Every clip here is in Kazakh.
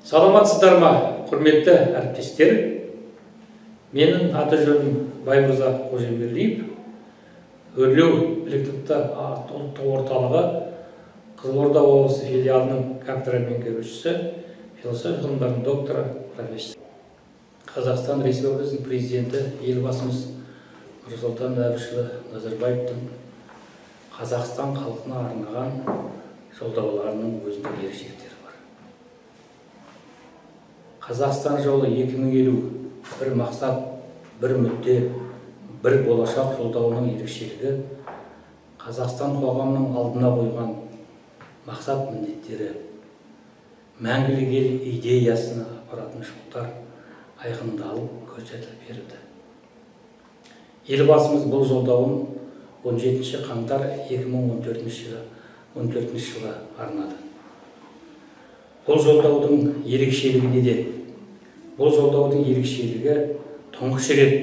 Саламатсыздар ма, құрметті әріптестер? Менің аты-жөнім Баймырза Қожамберлиев, Өрлеу біліктілікті ұлттық орталығы Қызылорда облысы филиалының кафедра меңгерушісі, философия ғылымдарының докторы, профессор. Қазақстан Республикасының президенті елбасымыз Нұрсұлтан Әбішұлы Назарбаевтың Қазақстан халқына арнаған жолдауларының өзіндік ерекшеліктері бар. Қазақстан жолы 2050 бір мақсат, бір мүдде, бір болашақ жолдауының ерекшелігі Қазақстан қоғамының алдына қойған мақсат міндеттері, мәңгілік ел идеясына апаратын жолдар айқындалып көрсетіліп берілді. Елбасымыз бұл жолдауын 17 қаңтар 2014 жылға арнады. Бұл жолдаудың ерекшелігі неде? Бұл жолдаудың ерекшелігі тұңғыш рет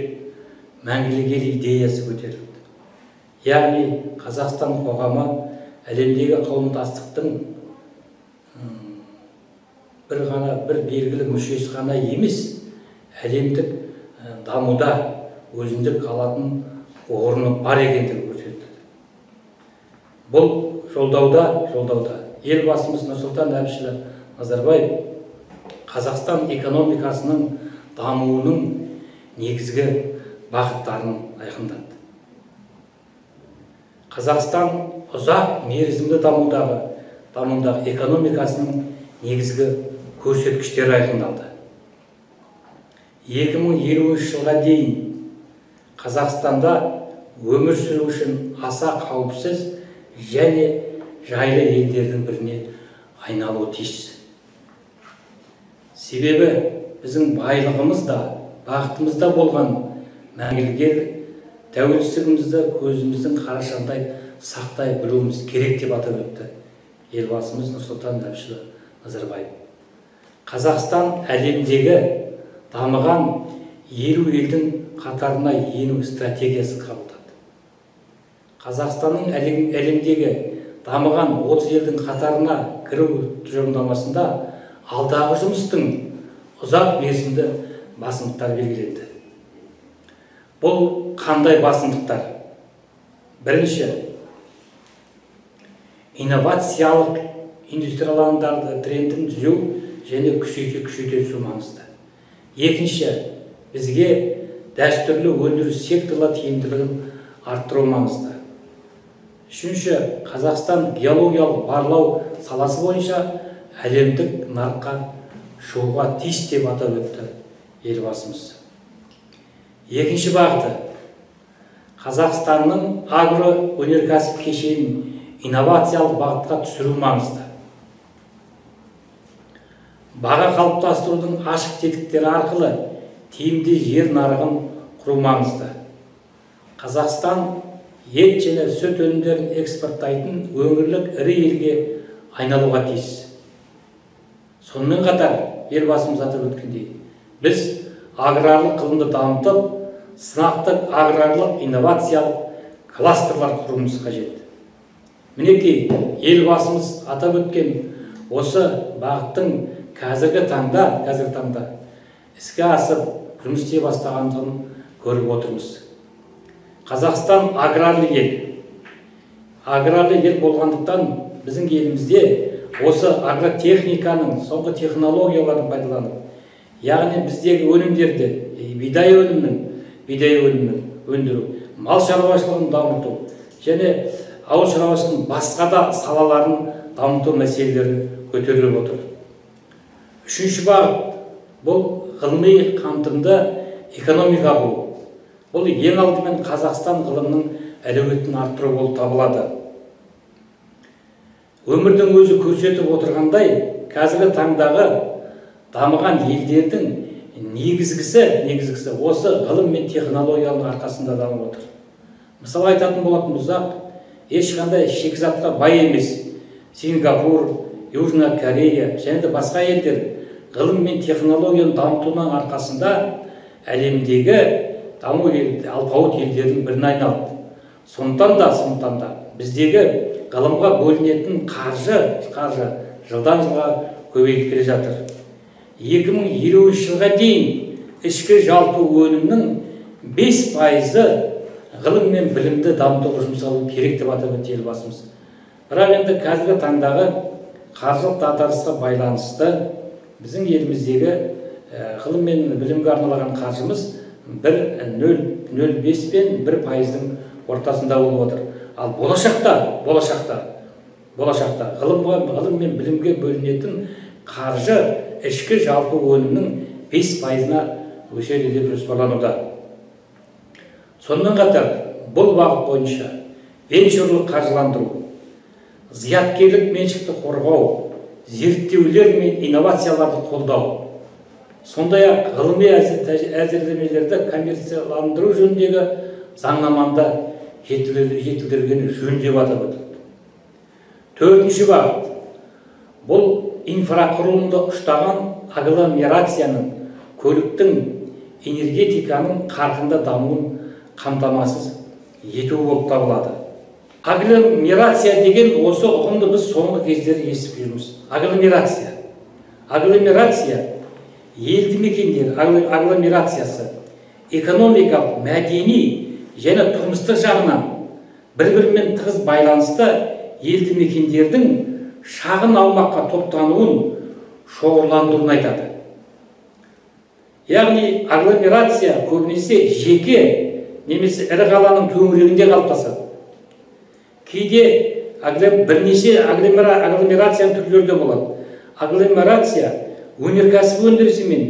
мәңгілік ел идеясы көтерілді. Яғни Қазақстан қоғамы әлемдегі қауымдастықтың бір белгілі мүшесі ғана емес, әлемдік дамуда өзіндік алатын орны бар екендігі көрсетілді. Бұл жолдауда елбасымыз Нұрсұлтан Әбішұлы Назарбаев Қазақстан экономикасының дамуының негізгі бағыттарын айқындады. Қазақстан ұзақ мерзімді дамудағы экономикасының негізгі көрсеткіштері айқындалды. 2050 жылға дейін Қазақстанда өмір сүру үшін аса қауіпсіз және жайлы елдердің біріне айналуы тиіс. Себебі біздің байлығымыз да, бақытымыз да болған мәңгілік ел тәуелсіздігімізді көзіміздің қарашығындай сақтай білуіміз керек деп атап өтті елбасымыз Нұрсұлтан Әбішұлы Назарбаев. Қазақстан әлемдегі дамыған 50 елдің қатарына ену стратегиясын қабылдады. Қазақстанның әлемдегі дамыған 30 елдің қатарына кіру тұжырымдамасында алдағы жұмыстың ұзақ мерзімді басымдықтар белгіленді. Бұл қандай басымдықтар? Бірінші, инновациялық индустрияландарды трендін түзеу және күшейте түсу маңызды. Екінші, бізге дәстүрлі өндіріс секторлар тиімділігін арттыру маңызды. Үшінші, Қазақстан геологиялық барлау саласы бойынша әлемдік нарыққа шығуға тиіс деп атап өтті елбасымыз. Екінші бағыты, Қазақстанның агроөнеркәсіп кешенін инновациялық бағытқа түсіру маңызды. Баға қалыптастырудың ашық тетіктері арқылы тиімді жер нарығын құру маңызды. Қазақстан ет және сүт өнімдерін экспорттайтын өңірлік ірі елге айналуға тиіс. Сонымен қатар, елбасымыз атап өткендей, біз аграрлық ғылымды дамытып, сынақтық аграрлық инновациялық кластерлар құруымыз қажет. Мінекей, елбасымыз атап өткен осы бағыттың қазіргі таңда іске асып жұмыс істей бастағандығын көріп отырмыз. Қазақстан аграрлы ел. Аграрлы ел болғандықтан біздің елімізде осы агротехниканың соңғы технологияларын пайдаланып, яғни біздегі өнімдерді, бидай өнімін өндіру, мал шаруашылығын дамыту және ауыл шаруашылығының басқа да салаларын дамыту мәселелері көтеріліп отыр. Үшінші бағыт, бұл ғылыми қамтымды экономика құру. Бұл ең алдымен Қазақстан ғылымның әлеуетін арттыру болып табылады. Өмірдің өзі көрсетіп отырғандай, қазіргі таңдағы дамыған елдердің негізгісі осы ғылым мен технологияның арқасында дамып отыр. Мысалы айтатын болатын болсақ, ешқандай шикізатқа бай емес Сингапур, Южная Корея және де басқа елдер ғылым мен технологияны дамытуының арқасында әлемдегі даму алпауыт елдердің біріне айналды. Сондықтан да біздегі ғылымға бөлінетін қаржы жылдан жылға көбейіп келе жатыр. 2050 жылға дейін ішкі жалпы өнімнің 5%-ы ғылым мен білімді дамытуға жұмсалу керек деп атап өтті елбасымыз. Бірақ енді қазіргі таңдағы қаржылық дағдарысқа байланысты біздің еліміздегі ғылым мен білімге арналған қаржымыз 0,05 пен 1%-ның ортасында болып отыр. Ал болашақта ғылым мен білімге бөлінетін қаржы ішкі жалпы өнімнің 5%-на өседі деп жоспарлануда. Сонымен қатар бұл бағыт бойынша венчурлық қаржыландыру, зияткерлік меншікті қорғау, зерттеулер мен инновацияларды қолдау, сондай-ақ ғылыми әзірлемелерді коммерцияландыру жөніндегі заңнамада жетілдірілгені жөн деп атап өтілді. Төртінші бағыт бұл инфрақұрылымды ұштаған агломерацияның, көліктің, энергетиканың қарқынды дамуын қамтамасыз ету болып табылады. Агломерация деген осы ұғымды біз соңғы кездері естіп жүрміз. Агломерация елді мекендер агломерациясы экономикалық, мәдени және тұрмыстық жағынан бір-бірімен тығыз байланысты елді мекендердің шағын аумаққа топтануын шоғырландыруын айтады. Яғни агломерация көбінесе жеке немесе ірі қаланың төңірегінде қалыптасады. Кейде бірнеше агломерацияның түрлері де болады. Агломерация өнеркәсіп өндірісі мен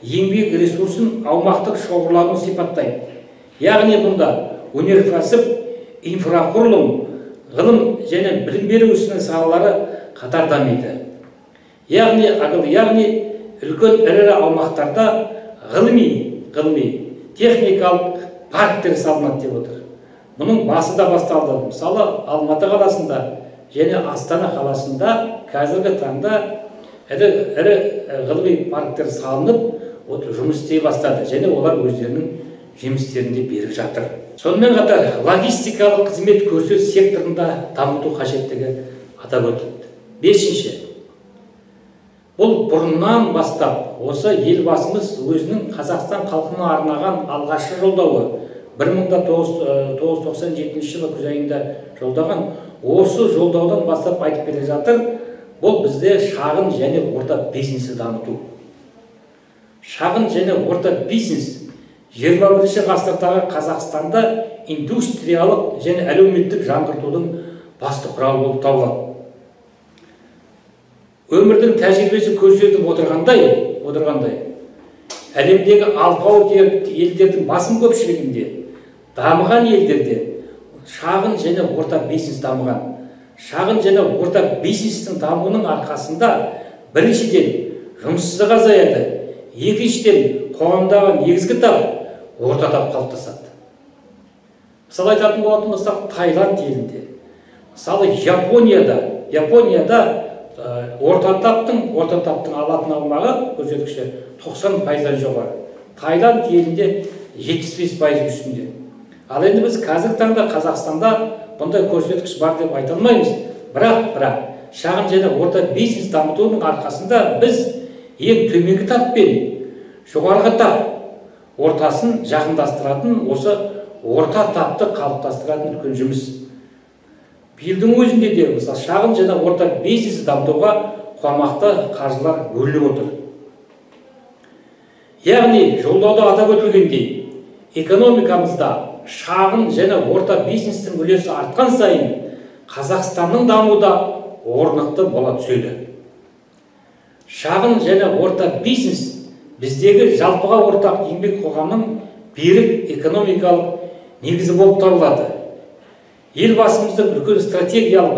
еңбек ресурсын аумақтық шоғырлануын сипаттайды. Яғни бұнда өнеркәсіп, инфрақұрылым, ғылым және білім беру ісінің салалары қатар дамиды. Яғни үлкен ірі аумақтарда ғылыми, техникалық парктер салынады деп отыр. Мұның басы да басталды. Мысалы, Алматы қаласында және Астана қаласында қазіргі таңда ірі ғылыми парктер салынып, жұмыс істей бастады және олар өздерінің жемістерінде беріп жатыр. Сонымен қатар логистикалық қызмет көрсету секторында дамыту қажеттігі атап өтілді. Бесінші, бұл бұрыннан бастап осы елбасымыз өзінің Қазақстан халқына арнаған алғашқы жолдауы 1997 жылы күз айында жолдаған. Осы жолдаудан бастап айтып келе жатыр, бұл бізде шағын және орта бизнесті дамыту. Шағын және орта бизнес 21 ғасырдағы Қазақстанда индустриялық және әлеуметтік жаңғыртудың басты құралы болып табылады. Өмірдің тәжірибесі көрсетіп отырғандай, әлемдегі алпауыт елдердің басым көпшілігінде, дамыған елдерде шағын және орта бизнес дамыған. Шағын және орта бизнестің дамуының арқасында біріншіден жұмыссыздық азаяды, екіншіден қоғамдағы негізгі тап орта тап қалыптасады. Мысалы айтатын болатын болсақ, Таиланд елінде, мысалы Японияда орта таптың алатын аумағы көрсеткіші 90%-дан жоғары. Таиланд елінде 75% үстінде. Ал енді біз қазіргі таңда Қазақстанда бұндай көрсеткіш бар деп айта алмаймыз. Бірақ шағын және орта бизнес дамытудың арқасында біз ең төменгі тап пен жоғарғы тап ортасын жақындастыратын, осы орта тапты қалыптастыратын үлкен жұмыс. Биылдың өзінде де мысалы шағын және орта бизнесті дамытуға қомақты қаржылар бөлініп отыр. Яғни жолдауда атап өтілгендей, экономикамызда шағын және орта бизнестің үлесі артқан сайын Қазақстанның дамуда орнықты бола түседі. Шағын және орта бизнес біздегі жалпыға ортақ еңбек қоғамның берік экономикалық негізі болып табылады. Елбасымыздың үлкен стратегиялық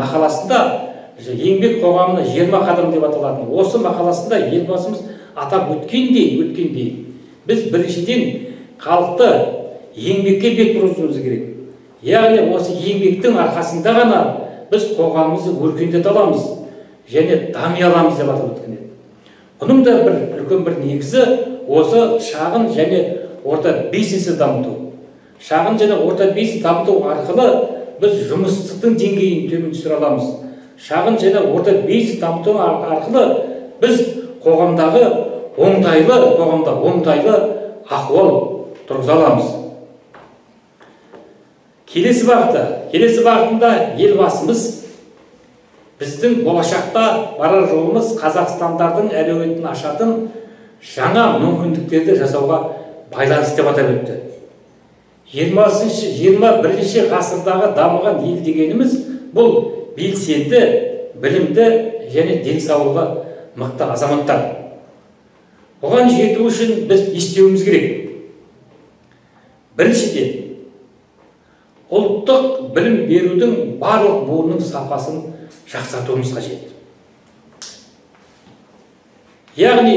мақаласында еңбек қоғамына 20 қадам деп аталатын. Осы мақаласында елбасымыз атап өткендей, біз біріншіден халықты еңбекке бет бұруымыз керек. Яғни осы еңбектің арқасында ғана біз қоғамымызды өркендете аламыз және дами аламыз деп атап өткен еді. Бұның да үлкен бір негізі осы шағын және орта бизнесті дамыту. Шағын және орта бизнес дамыту арқылы біз жұмыссыздықтың деңгейін төмен түсіре аламыз. шағын және орта бизнес дамыту арқылы біз қоғамда оңтайлы ахуал тұрғыза аламыз. Келесі бағытында елбасымыз біздің болашақта барар жолымыз Қазақстандардың әлеуетін ашатын жаңа мүмкіндіктерді жасауға байланысты деп атап өтті. 21 ғасырдағы дамыған ел дегеніміз бұл белсенді, білімді және денсаулығы мықты азаматтар. Оған жету үшін біз не істеуіміз керек? Біріншіден, ұлттық білім берудің барлық буынның сапасын жақсартуымыз қажет. Яғни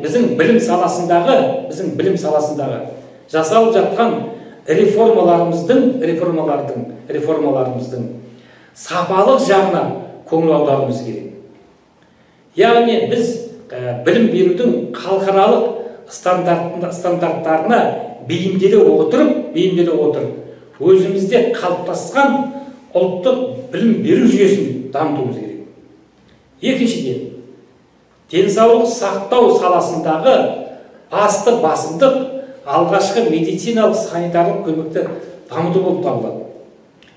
біздің білім саласындағы жасалып жатқан реформаларымыздың сапалық жағына көңіл аударуымыз керек. Яғни біз білім берудің халықаралық стандарттарына бейімделе отырып, өзімізде қалыптасқан ұлттық білім беру жүйесін дамытуымыз керек. Екіншіден, денсаулық сақтау саласындағы басты басымдық алғашқы медициналық санитарлық көмекті дамыту болып табылады.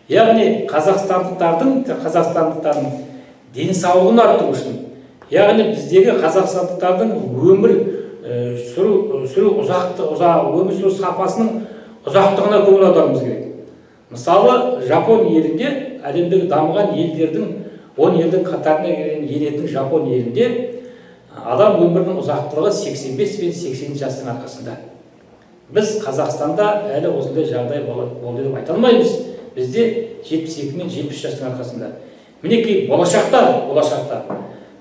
Яғни қазақстандықтардың денсаулығын арттыру үшін, яғни біздегі қазақстандықтардың өмір сүру сапасының ұзақтығына көңіл аударуымыз керек. Мысалы, Жапон елінде, әлемдегі дамыған елдердің 10 елдің қатарына енетін Жапон елінде адам өмірінің ұзақтылығы 85 пен 80 жастың арқасында. Біз Қазақстанда әлі осындай жағдай болды деп айта алмаймыз. Бізде 72 мен 70 жастың арқасында. Мінекей болашақта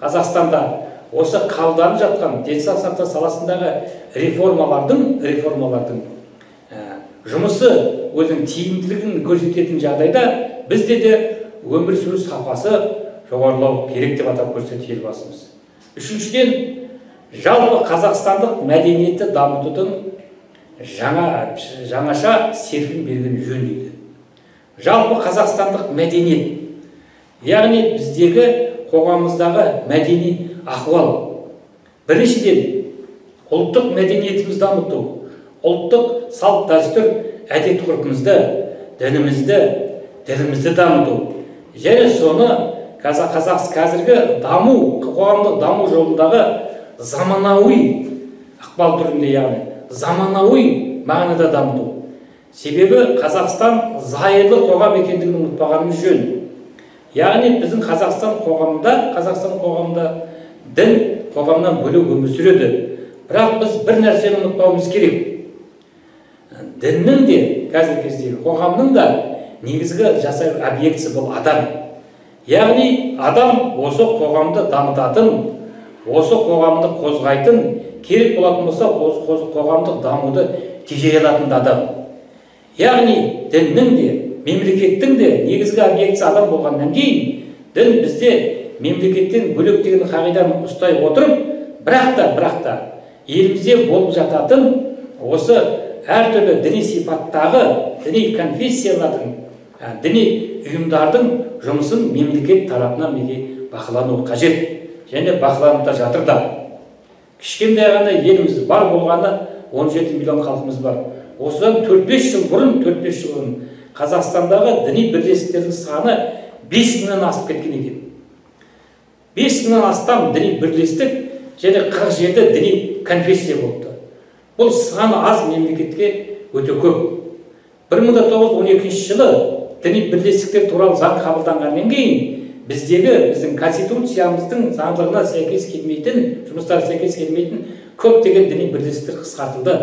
Қазақстанда осы қабылданып жатқан денсаулық сақтау саласындағы реформалардың жұмысы өзінің тиімділігін көрсететін жағдайда бізде де өмір сүру сапасы жоғарылау керек деп атап көрсетті елбасымыз. Үшіншіден, жалпы қазақстандық мәдениетті дамытудың жаңаша серпін берген жөн дейді. Жалпы қазақстандық мәдениет, яғни біздегі қоғамымыздағы мәдени ахуал. Біріншіден, ұлттық мәдениетімізді дамыту, ұлттық салт дәстүр, әдет ғұрпымызды, дінімізді дамыту. Және соны қазіргі қоғамдық даму жолындағы заманауи ықпал түрінде, яғни заманауи мағынада дамыту. Себебі Қазақстан зайырлы қоғам екендігін ұмытпағанымыз жөн. Яғни біздің Қазақстан қоғамында дін қоғамнан бөлек өмір сүреді. Бірақ біз бір нәрсені ұмытпауымыз керек. Діннің де, қазіргі кездегі қоғамның да негізгі жасар объектісі бұл адам. Яғни адам осы қоғамды дамытатын, осы қоғамды қозғайтын, керек болатын болса, осы қоғамдық дамуды тежей алатын адам. Яғни діннің де, мемлекеттің де негізгі объектісі адам болғаннан кейін, дін бізде мемлекеттен бөлек деген қағиданы ұстай отырып, бірақ та елімізде болып жататын осы әртүрлі діни сипаттағы діни конфессиялардың, діни ұйымдардың жұмысын мемлекет тарапынан бақылануы қажет және бақыланып та жатыр да. Кішкентай ғана еліміз бар болғаны 17 миллион халқымыз бар. Осыдан 4-5 жыл бұрын Қазақстандағы діни бірлестіктердің саны 5000-нен асып кеткен екен. 5000-нен астам діни бірлестік және 47 діни конфессия болыпты. Бұл саны аз мемлекетке өте көп. 1912 жылы діни бірлестіктер туралы заң қабылданғаннан кейін біздің конституциямыздың заңдылығына сәйкес келмейтін, жұмыстары сәйкес келмейтін көптеген діни бірлестіктер қысқартылды.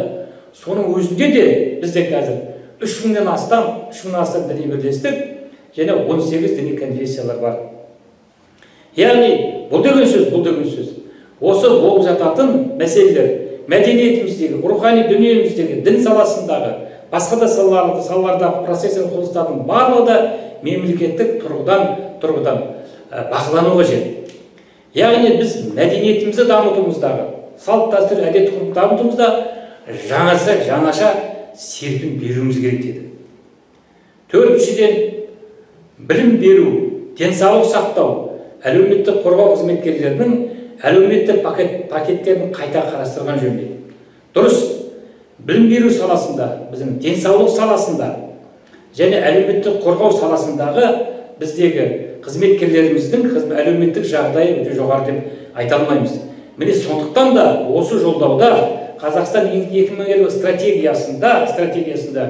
Соның өзінде де бізде қазір 3000-нен астам діни бірлестік және 18 діни конфессиялар бар. Яғни бұл деген сөз. Осы болып жататын мәселелер мәдениетіміздегі, рухани дүниеміздегі, дін саласындағы, басқа да салалардағы процестер құбылыстардың барлығы да мемлекеттік тұрғыдан бақылану қажет. Яғни біз мәдениетімізді дамытуымыздағы, салт дәстүр, әдет ғұрпын дамытуымызда жаңаша серпін беруіміз керек деді. Төртіншіден, білім беру денсаулық сақтау, әлеуметтік қорғау қызметкерлерінің әлеуметтік пакеттерін қайта қарастырған жөн. Дұрыс, білім беру саласында, біздің денсаулық саласында және әлеуметтік қорғау саласындағы біздегі қызметкерлеріміздің әлеуметтік жағдайы өте жоғары деп айта алмаймыз. Міне сондықтан да осы жолдауда Қазақстан 2050 стратегиясында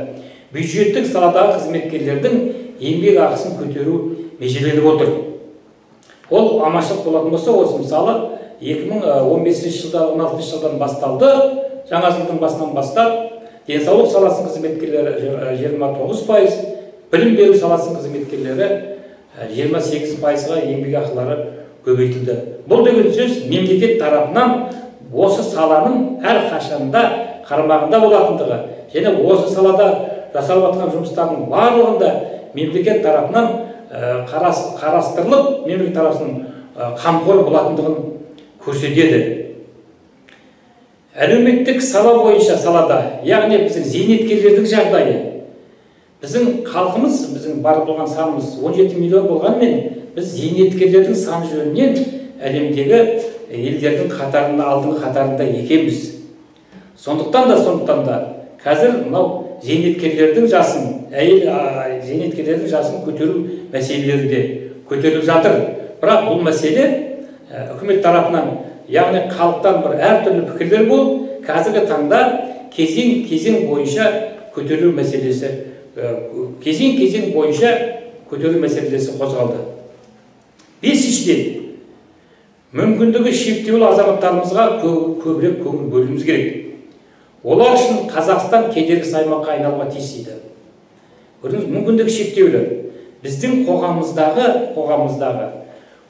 бюджеттік саладағы қызметкерлердің еңбек ақысын көтеру межеленіп отыр. Ол аманшылық болатын болса, осы мысалы 2015 жылдан 16 жылдан басталды, жаңа жылдың басынан бастап денсаулық саласының қызметкерлері 29%, білім беру саласының қызметкерлері 28%-ға еңбек ақылары көбейтілді. Бұл деген сөз мемлекет тарапынан осы саланың әр қашанда қарамағында болатындығы және осы салада жасалып жатқан жұмыстардың барлығында мемлекет тарапынан қарастырылып, мемлекет тарапынан қамқор болатындығын көрсетеді. Әлеуметтік сала бойынша салада, яғни біздің зейнеткерлердің жағдайы, біздің халқымыз, біздің бар болған санымыз 17 миллион болғанмен, біз зейнеткерлердің саны жөнінен әлемдегі елдердің қатарында, алдыңғы қатарында екенбіз. Сондықтан да қазір мынау зейнеткерлердің жасын, зейнеткерлердің жасын көтеру мәселелері де көтеріліп жатыр. Бірақ бұл мәселе үкімет тарапынан, яғни халықтан бір әртүрлі пікірлер болып, қазіргі таңда кезең бойынша көтеру мәселесі қозғалды. Бесіншіден, мүмкіндігі шектеулі азаматтарымызға көбірек көңіл бөлуіміз керек. Олар үшін Қазақстан кедергісіз аймаққа айналуға тиіс дейді. Мүмкіндігі шектеулі. Біздің қоғамымыздағы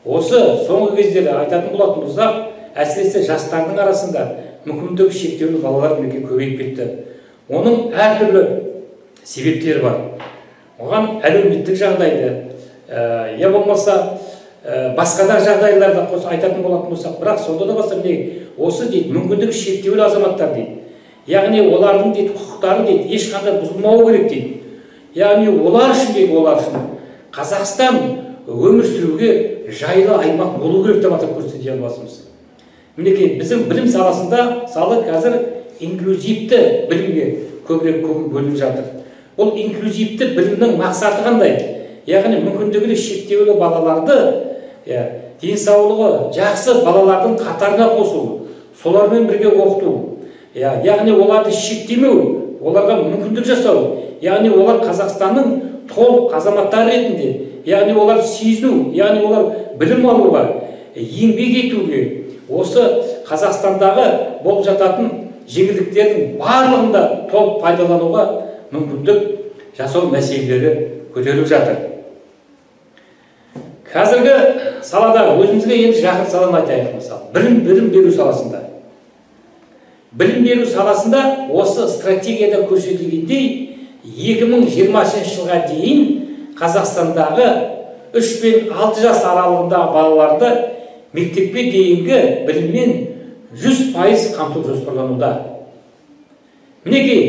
осы соңғы кездері айтатын болатын болсақ, әсіресе жастардың арасында мүмкіндігі шектеулі балалар мінекей көбейіп кетті. Оның әртүрлі себептері бар. Оған әлеуметтік жағдайды, я болмаса басқа да жағдайларда айтатын болатын болсақ, бірақ сонда да болса осы дейді мүмкіндігі шектеулі азаматтар дейді. Яғни олардың дейді құқықтары дейді ешқандай бұзылмауы керек дейді. Яғни олар үшін Қазақстан өмір сүруге жайлы аймақ болу керек деп атап көрсете аласымыз. Мінекей біздің білім саласында қазір инклюзивті білімге көбірек көңіл бөлініп жатыр. Бұл инклюзивті білімнің мақсаты қандай? Яғни мүмкіндігі шектеулі балаларды денсаулығы жақсы балалардың қатарына қосу, солармен бірге оқыту, яғни оларды шектемеу, оларға мүмкіндік жасау, яғни олар Қазақстанның толық азаматтары ретінде, яғни олар сезіну, яғни олар білім алуға, еңбек етуге, осы Қазақстандағы болып жататын жеңілдіктердің барлығында толық пайдалануға мүмкіндік жасау мәселелері көтеріліп жатыр. Қазіргі салада өзімізге енді жақын саланы айтайық, мысалы, білім беру саласында. Білім беру саласында осы стратегияда көрсетілгендей 2020 жылға дейін Қазақстандағы 3 пен 6 жас аралығындағы балаларды мектепке дейінгі біліммен 100% қамту жоспарлануда. Мінекей,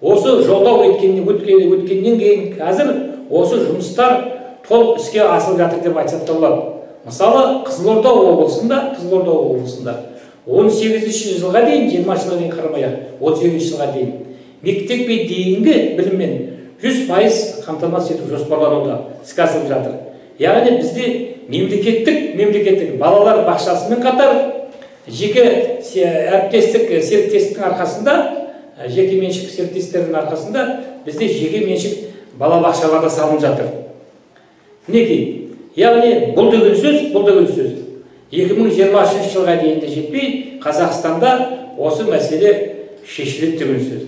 осы жолдау өткеннен кейін қазір осы жұмыстар толық іске асырылып жатыр деп айтсақ та болады. Мысалы, Қызылорда облысында 18 жылға дейін, 20 жылға дейін қарамай-ақ, 18 жылға дейін мектепке дейінгі біліммен 100% қамтамасыз ету жоспарлануда, іске асырылып жатыр. Яғни бізде мемлекеттік балалар бақшасымен қатар жеке серіктестіктің арқасында, жеке меншік серіктестердің арқасында бізде жеке меншік балабақшаларда салынып жатыр. Мінекей, яғни бұл деген сөз 2020 жылға дейін де жетпей, Қазақстанда осы мәселе шешіледі деген сөз.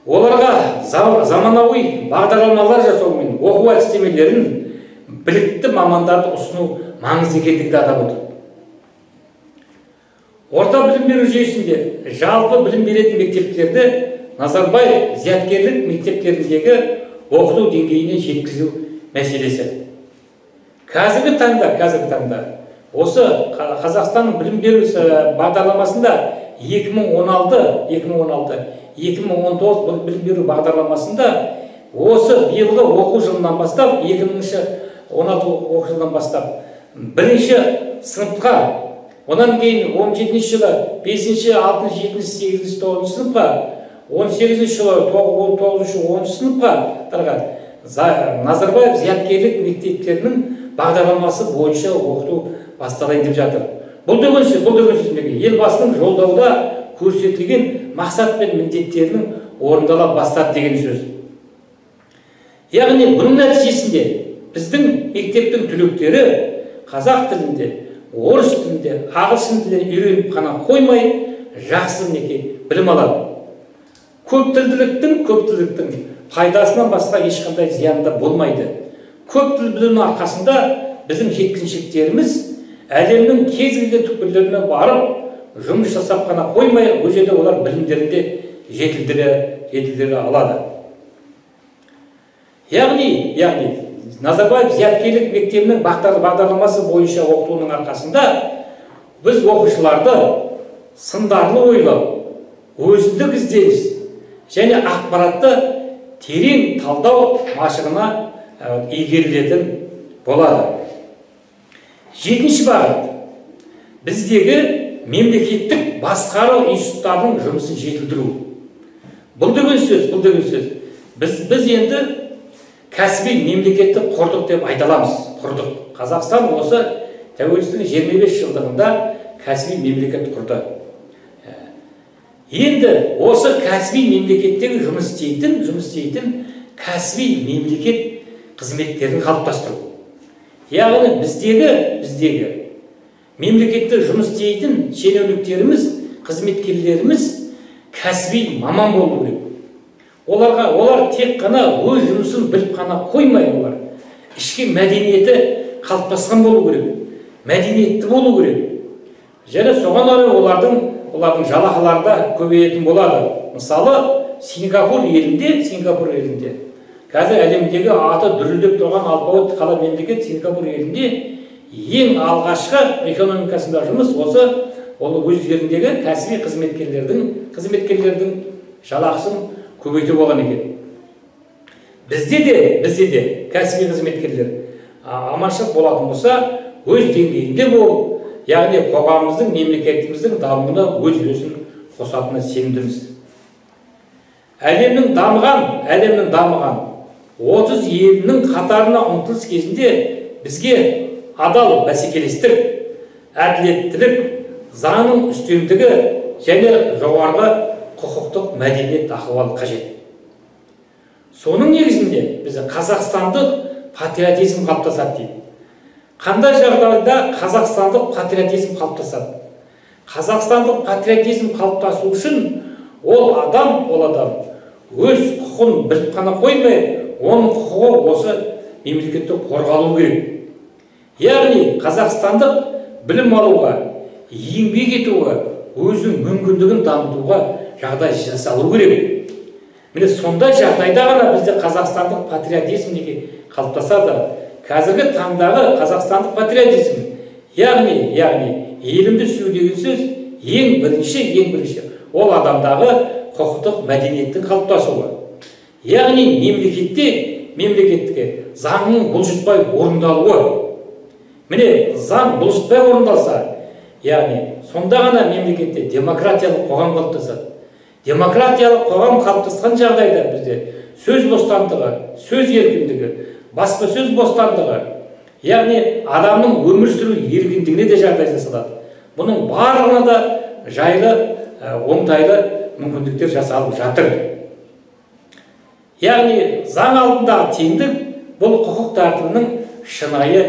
Оларға заманауи бағдарламалар жасаумен оқу әдістемелерін білікті мамандарды ұсыну маңызды екендігін атап отыр. Орта білім беру жүйесінде жалпы білім беретін мектептерді Назарбаев зияткерлік мектептеріндегі оқыту деңгейіне жеткізу мәселесі. Қазіргі таңда осы Қазақстанның білім беру бағдарламасында 2016-2019 білім беру бағдарламасында осы биылғы оқу жылынан бастап 2016 оқу жылынан бастап бірінші сыныпқа, онан кейін 17-ші жылы 5-ші, 6-ші, 7-ші, 8-ші, 9-ші сыныпқа, 18-ші жылы 9-ші, 10-ші сыныпқа Назарбаев зияткерлік мектептерінің бағдарламасы бойынша оқыту басталайын деп жатыр. Бұл деген сөз елбасының жолдауда көрсетілген мақсат пен міндеттерінің орындала бастады деген сөз. Яғни бұның нәтижесінде біздің мектептің түлектері қазақ тілінде, орыс тілінде, ағылшын тілін үйреніп қана қоймай, жақсы білім алады. Көптілділіктің пайдасынан басқа ешқандай зияны болмайды. Көп тіл білімнің арқасында біздің жеткіншектеріміз әлемнің кез келген түкпірлеріне барып, жұмыс жасап қана қоймай, ол жерде олар білімдерінде жетілдіре алады. Яғни Назарбаев зияткерлік мектебінің бағдарламасы бойынша оқытуының арқасында біз оқушыларды сындарлы ойлау, өзіндік ізденіс және ақпаратты терең талдау машығына игерілетін болады. 7-ші бағыт. Біздегі мемлекеттік басқару институттарының жұмысын жетілдіру. Бұл деген сөз. Біз енді кәсіби мемлекеттік құрдық деп айталамыз. Қазақстан осы тәуелсіздіктің 25 жылдығында кәсіби мемлекет құрды. Енді осы кәсіби мемлекеттегі жұмыс істейтін кәсіби мемлекет қызметтерін қалыптастыру. Яғни біздегі мемлекетте жұмыс істейтін шенеуніктеріміз, қызметкерлеріміз кәсіби маман болу керек. Олар тек қана өз жұмысын біліп қана қоймай, олар ішкі мәдениеті қалыптасқан болу керек, мәдениетті болу керек. Және соған орай олардың жалақылары да көбейетін болады. Мысалы, Сингапур елінде қазір әлемдегі аты дүрілдеп тұрған алпауыт қала мемлекет Сингапур елінде ең алғашқы экономикасында жұмыс ол өз жеріндегі кәсіби қызметкерлердің жалақысын көбейту болған екен. Бізде де кәсіби қызметкерлер аманшылық болатын болса, өз деңгейінде болып, яғни қоғамымыздың, мемлекетіміздің дамуына өз үлесін қосатынына сенімдіміз. Әлемнің дамыған 30 елінің қатарына ұмтылыс кезінде бізге адал бәсекелестік, әділеттілік, заңның үстемдігі және жоғарғы құқықтық мәдениет ахуалы қажет. Соның негізінде біз қазақстандық патриотизм қалыптасады дейді. Қандай жағдайда қазақстандық патриотизм қалыптасады? Қазақстандық патриотизм қалыптасу үшін ол адам өз құқын біліп қана қоймай, оның құқығы осы мемлекетте қорғалу керек. Яғни қазақстандық білім алуға, еңбек етуге, өзінің мүмкіндігін дамытуға жағдай жасалу керек. Міне сондай жағдайда ғана бізде қазақстандық патриотизм қалыптасады. Қазіргі таңдағы қазақстандық патриотизм, яғни елімді сүю деген сөз ең бірінші ол адамдағы құқықтық мәдениеттің қалыптасуы. Яғни мемлекетке заңның бұлжытпай орындалуы. Міне заң бұлжытпай орындалса, яғни сонда ғана мемлекетте демократиялық қоғам қалыптасады. Демократиялық қоғам қалыптасқан жағдайда бізде сөз бостандығы, сөз еркіндігі, баспасөз бостандығы, яғни адамның өмір сүру еркіндігіне де жағдай жасалады. Бұның барлығына да жайлы, оңтайлы мүмкіндіктер жасалып жатыр. Яғни заң алдындағы теңдік бұл құқық тәртібінің шынайы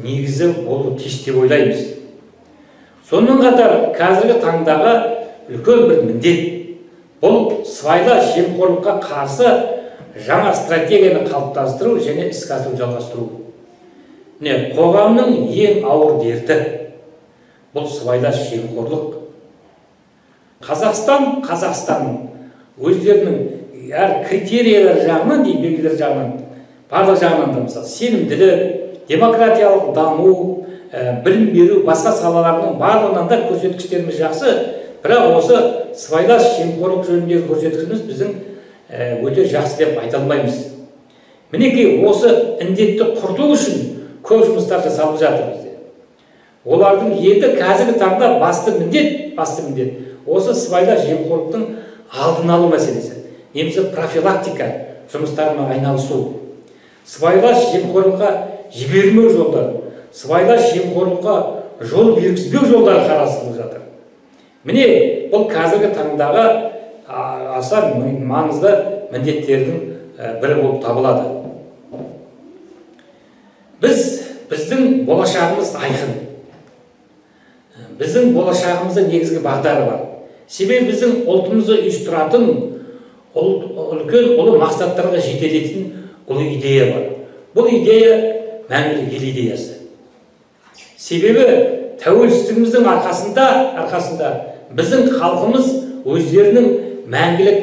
негізі болуы тиіс деп ойлаймыз. Сонымен қатар қазіргі таңдағы үлкен бір міндет бұл сыбайлас жемқорлыққа қарсы жаңа стратегияны қалыптастыру және іске асыру жалғастыру. Қоғамның ең ауыр дерті бұл сыбайлас жемқорлық. Қазақстанның өздерінің әр критериялар жағынан, белгілер жағынан, барлық жағынан да мысалы сенімділік, демократиялық даму, білім беру, басқа салаларының барлығынан да көрсеткіштеріміз жақсы, бірақ осы сыбайлас жемқорлық жөніндегі көрсеткішіміз біздің өте жақсы деп айта алмаймыз. Мінекей осы індетті құрту үшін көп жұмыстар жасалып жатыр бізде. Олардың енді қазіргі таңда басты міндет осы сыбайлас жемқорлықтың алдын алу мәселесі. Немесе профилактика жұмыстарына айналысу. Сыбайлас жемқорлыққа жібермеу жолдары, сыбайлас жемқорлыққа жол бергізбеу жолдары қарастырылып жатыр. Міне бұл қазіргі таңдағы аса маңызды міндеттердің бірі болып табылады. Біздің болашағымыз айқын. Біздің болашағымызда негізгі бағдары бар. Себебі біздің ұлтымызды ұйыстыратын үлкен ұлы мақсаттарға жетелейтін ұлы идея бар. Бұл идея мәңгілік ел идеясы. Себебі тәуелсіздігіміздің арқасында біздің халқымыз өздерінің мәңгілік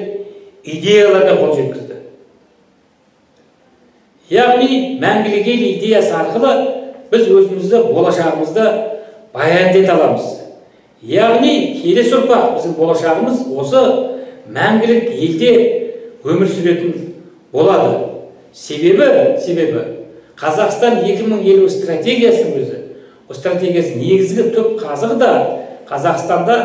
идеяларға қол жеткізді. Яғни мәңгілік ел идеясы арқылы біз өзімізді болашағымызды баяндете аламыз. Яғни келесі ұрпақ біздің болашағымыз осы мәңгілік елде өмір сүретін болады. Себебі Қазақстан 2050 стратегиясының өзі, o стратегиясының негізгі түп қазығы да Қазақстанда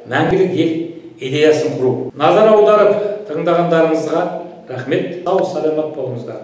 мәңгілік ел идеясын құру. Назар аударып тыңдағандарыңызға рахмет. Сау саламат болыңыздар.